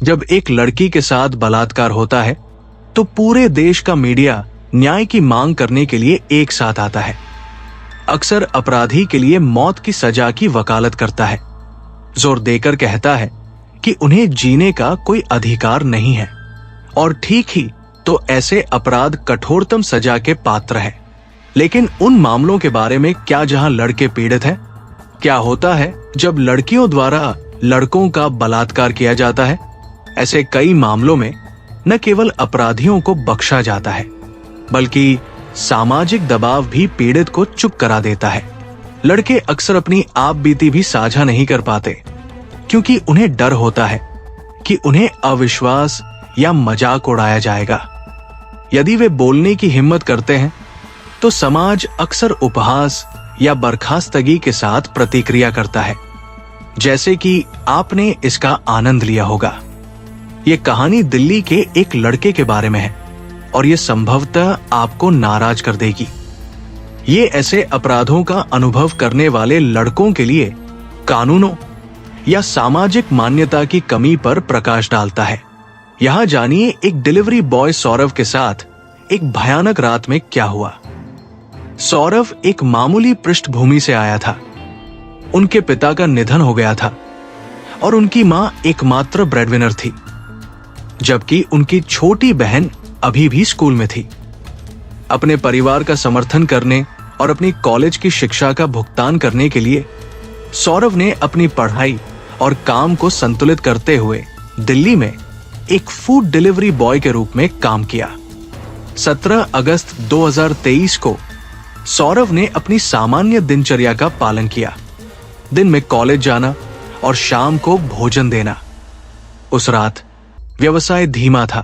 जब एक लड़की के साथ बलात्कार होता है तो पूरे देश का मीडिया न्याय की मांग करने के लिए एक साथ आता है। अक्सर अपराधी के लिए मौत की सजा की वकालत करता है, जोर देकर कहता है कि उन्हें जीने का कोई अधिकार नहीं है और ठीक ही तो ऐसे अपराध कठोरतम सजा के पात्र है। लेकिन उन मामलों के बारे में क्या जहां लड़के पीड़ित हैं? क्या होता है जब लड़कियों द्वारा लड़कों का बलात्कार किया जाता है? ऐसे कई मामलों में न केवल अपराधियों को बख्शा जाता है बल्कि सामाजिक दबाव भी पीड़ित को चुप करा देता है। लड़के अक्सर अपनी आप बीती भी साझा नहीं कर पाते क्योंकि उन्हें डर होता है कि उन्हें अविश्वास या मजाक उड़ाया जाएगा। यदि वे बोलने की हिम्मत करते हैं तो समाज अक्सर उपहास या बर्खास्तगी के साथ प्रतिक्रिया करता है, जैसे कि आपने इसका आनंद लिया होगा। ये कहानी दिल्ली के एक लड़के के बारे में है और ये संभवतः आपको नाराज कर देगी। ये ऐसे अपराधों का अनुभव करने वाले लड़कों के लिए कानूनों या सामाजिक मान्यता की कमी पर प्रकाश डालता है। यहां जानिए एक डिलीवरी बॉय सौरभ के साथ एक भयानक रात में क्या हुआ। सौरभ एक मामूली पृष्ठभूमि से आया था। उनके पिता का निधन हो गया था और उनकी मां एकमात्र ब्रेडविनर थी, जबकि उनकी छोटी बहन अभी भी स्कूल में थी। अपने परिवार का समर्थन करने और अपनी कॉलेज की शिक्षा का भुगतान करने के लिए सौरभ ने अपनी पढ़ाई और काम को संतुलित करते हुए दिल्ली में एक फूड डिलीवरी बॉय के रूप में काम किया। 17 अगस्त 2023 को सौरभ ने अपनी सामान्य दिनचर्या का पालन किया, दिन में कॉलेज जाना और शाम को भोजन देना। उस रात व्यवसाय धीमा था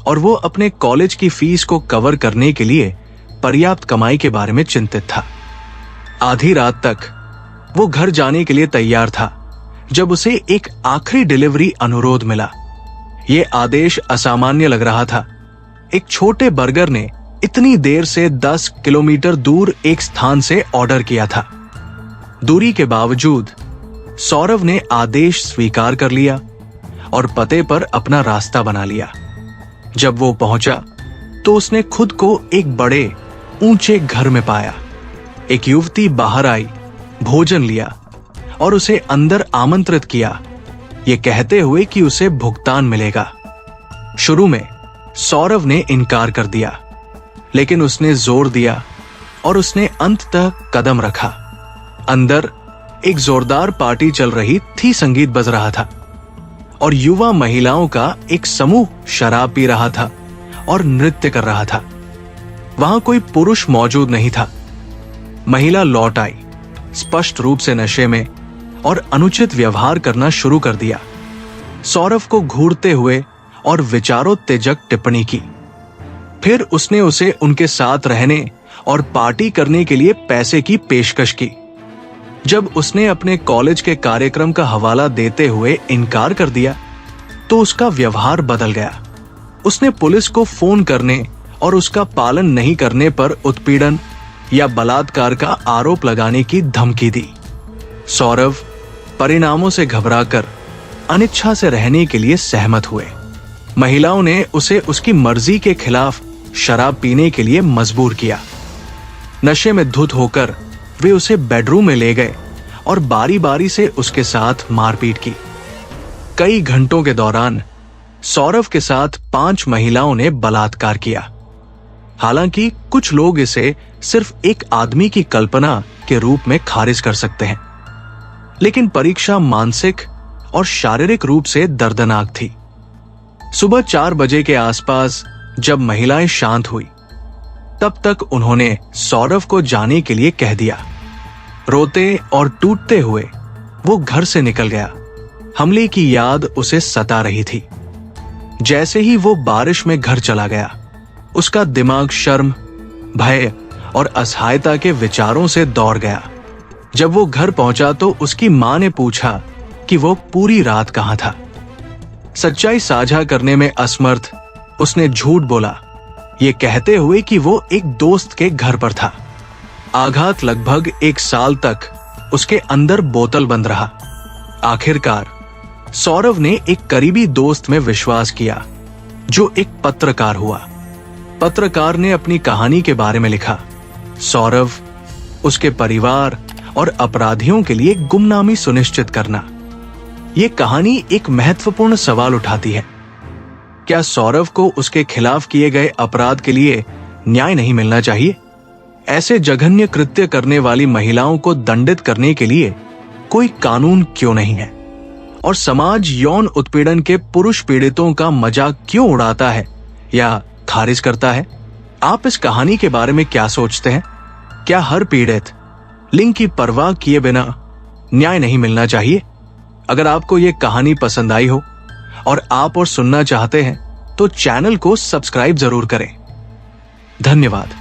और वो अपने कॉलेज की फीस को कवर करने के लिए पर्याप्त कमाई के बारे में चिंतित था। आधी रात तक वो घर जाने के लिए तैयार था जब उसे एक आखिरी डिलीवरी अनुरोध मिला। ये आदेश असामान्य लग रहा था। एक छोटे बर्गर ने इतनी देर से 10 किलोमीटर दूर एक स्थान से ऑर्डर किया था। दूरी के बावजूद सौरभ ने आदेश स्वीकार कर लिया और पते पर अपना रास्ता बना लिया। जब वो पहुंचा तो उसने खुद को एक बड़े ऊंचे घर में पाया। एक युवती बाहर आई, भोजन लिया और उसे अंदर आमंत्रित किया, ये कहते हुए कि उसे भुगतान मिलेगा। शुरू में सौरभ ने इनकार कर दिया, लेकिन उसने जोर दिया और उसने अंततः कदम रखा। अंदर एक जोरदार पार्टी चल रही थी, संगीत बज रहा था और युवा महिलाओं का एक समूह शराब पी रहा था और नृत्य कर रहा था। वहां कोई पुरुष मौजूद नहीं था। महिला लौट आई, स्पष्ट रूप से नशे में, और अनुचित व्यवहार करना शुरू कर दिया। सौरभ को घूरते हुए और विचारोत्तेजक टिप्पणी की। फिर उसने उसे उनके साथ रहने और पार्टी करने के लिए पैसे की पेशकश की। जब उसने अपने कॉलेज के कार्यक्रम का हवाला देते हुए इनकार कर दिया तो उसका व्यवहार बदल गया। उसने पुलिस को फोन करने और उसका पालन नहीं करने पर उत्पीड़न या बलात्कार का आरोप लगाने की धमकी दी। सौरभ परिणामों से घबराकर अनिच्छा से रहने के लिए सहमत हुए। महिलाओं ने उसे उसकी मर्जी के खिलाफ शराब पीने के लिए मजबूर किया। नशे में धुत होकर वे उसे बेडरूम में ले गए और बारी बारी से उसके साथ मारपीट की। कई घंटों के दौरान सौरभ के साथ 5 महिलाओं ने बलात्कार किया। हालांकि कुछ लोग इसे सिर्फ एक आदमी की कल्पना के रूप में खारिज कर सकते हैं, लेकिन परीक्षा मानसिक और शारीरिक रूप से दर्दनाक थी। सुबह 4 बजे के आसपास जब महिलाएं शांत हुई, तब तक उन्होंने सौरभ को जाने के लिए कह दिया। रोते और टूटते हुए वो घर से निकल गया। हमले की याद उसे सता रही थी। जैसे ही वो बारिश में घर चला गया, उसका दिमाग शर्म, भय और असहायता के विचारों से दौड़ गया। जब वो घर पहुंचा तो उसकी मां ने पूछा कि वो पूरी रात कहां था। सच्चाई साझा करने में असमर्थ उसने झूठ बोला, ये कहते हुए कि वो एक दोस्त के घर पर था। आघात लगभग 1 साल तक उसके अंदर बोतल बंद रहा। आखिरकार सौरव ने एक करीबी दोस्त में विश्वास किया जो एक पत्रकार हुआ। पत्रकार ने अपनी कहानी के बारे में लिखा। सौरव, उसके परिवार और अपराधियों के लिए गुमनामी सुनिश्चित करना। ये कहानी एक महत्वपूर्ण सवाल उठाती है। क्या सौरव को उसके खिलाफ किए गए अपराध के लिए न्याय नहीं मिलना चाहिए? ऐसे जघन्य कृत्य करने वाली महिलाओं को दंडित करने के लिए कोई कानून क्यों नहीं है? और समाज यौन उत्पीड़न के पुरुष पीड़ितों का मजाक क्यों उड़ाता है या खारिज करता है? आप इस कहानी के बारे में क्या सोचते हैं? क्या हर पीड़ित लिंग की परवाह किए बिना न्याय नहीं मिलना चाहिए? अगर आपको यह कहानी पसंद आई हो और आप और सुनना चाहते हैं तो चैनल को सब्सक्राइब जरूर करें। धन्यवाद।